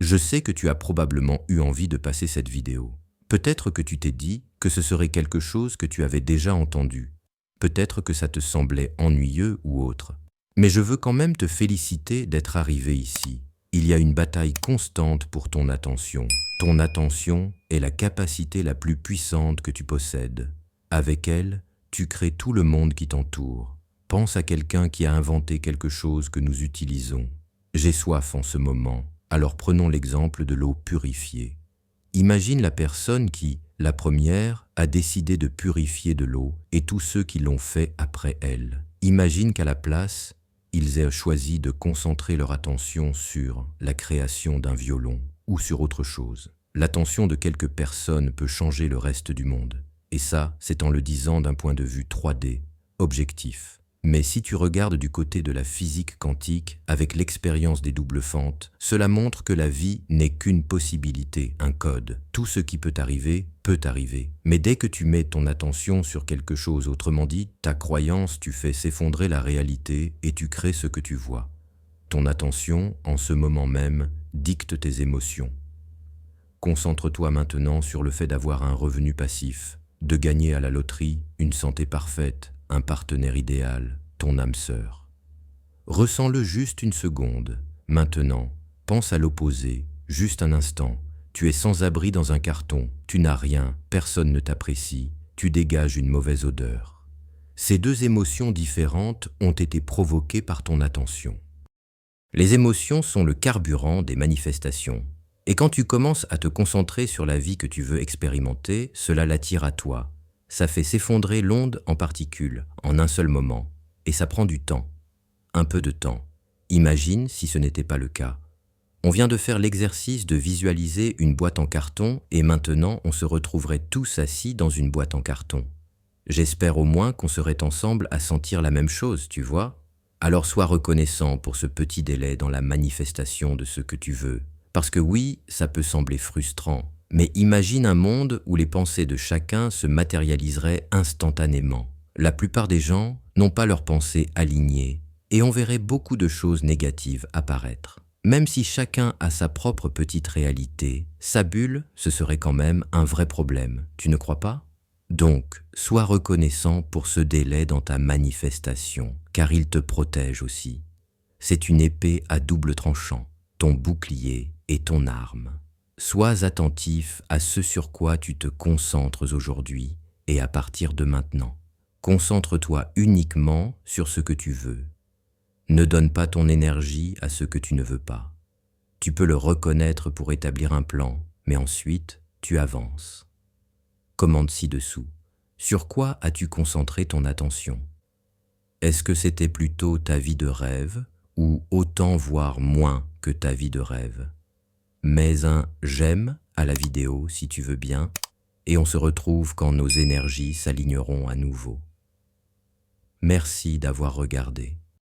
Je sais que tu as probablement eu envie de passer cette vidéo. Peut-être que tu t'es dit que ce serait quelque chose que tu avais déjà entendu. Peut-être que ça te semblait ennuyeux ou autre. Mais je veux quand même te féliciter d'être arrivé ici. Il y a une bataille constante pour ton attention. Ton attention est la capacité la plus puissante que tu possèdes. Avec elle, tu crées tout le monde qui t'entoure. Pense à quelqu'un qui a inventé quelque chose que nous utilisons. J'ai soif en ce moment, alors prenons l'exemple de l'eau purifiée. Imagine la personne qui, la première, a décidé de purifier de l'eau et tous ceux qui l'ont fait après elle. Imagine qu'à la place, ils aient choisi de concentrer leur attention sur la création d'un violon ou sur autre chose. L'attention de quelques personnes peut changer le reste du monde. Et ça, c'est en le disant d'un point de vue 3D, objectif. Mais si tu regardes du côté de la physique quantique, avec l'expérience des doubles fentes, cela montre que la vie n'est qu'une possibilité, un code. Tout ce qui peut arriver. Mais dès que tu mets ton attention sur quelque chose, autrement dit, ta croyance, tu fais s'effondrer la réalité et tu crées ce que tu vois. Ton attention, en ce moment même, dicte tes émotions. Concentre-toi maintenant sur le fait d'avoir un revenu passif, de gagner à la loterie, une santé parfaite, un partenaire idéal, ton âme sœur. Ressens-le juste une seconde. Maintenant, pense à l'opposé, juste un instant. Tu es sans abri dans un carton, tu n'as rien, personne ne t'apprécie, tu dégages une mauvaise odeur. Ces deux émotions différentes ont été provoquées par ton attention. Les émotions sont le carburant des manifestations. Et quand tu commences à te concentrer sur la vie que tu veux expérimenter, cela l'attire à toi. Ça fait s'effondrer l'onde en particules, en un seul moment. Et ça prend du temps. Un peu de temps. Imagine si ce n'était pas le cas. On vient de faire l'exercice de visualiser une boîte en carton et maintenant on se retrouverait tous assis dans une boîte en carton. J'espère au moins qu'on serait ensemble à sentir la même chose, tu vois? Alors sois reconnaissant pour ce petit délai dans la manifestation de ce que tu veux. Parce que oui, ça peut sembler frustrant. Mais imagine un monde où les pensées de chacun se matérialiseraient instantanément. La plupart des gens n'ont pas leurs pensées alignées et on verrait beaucoup de choses négatives apparaître. Même si chacun a sa propre petite réalité, sa bulle, ce serait quand même un vrai problème, tu ne crois pas? Donc, sois reconnaissant pour ce délai dans ta manifestation, car il te protège aussi. C'est une épée à double tranchant, ton bouclier et ton arme. Sois attentif à ce sur quoi tu te concentres aujourd'hui et à partir de maintenant. Concentre-toi uniquement sur ce que tu veux. Ne donne pas ton énergie à ce que tu ne veux pas. Tu peux le reconnaître pour établir un plan, mais ensuite, tu avances. Commande ci-dessous. Sur quoi as-tu concentré ton attention? Est-ce que c'était plutôt ta vie de rêve ou autant voire moins que ta vie de rêve? Mets un « j'aime » à la vidéo si tu veux bien, et on se retrouve quand nos énergies s'aligneront à nouveau. Merci d'avoir regardé.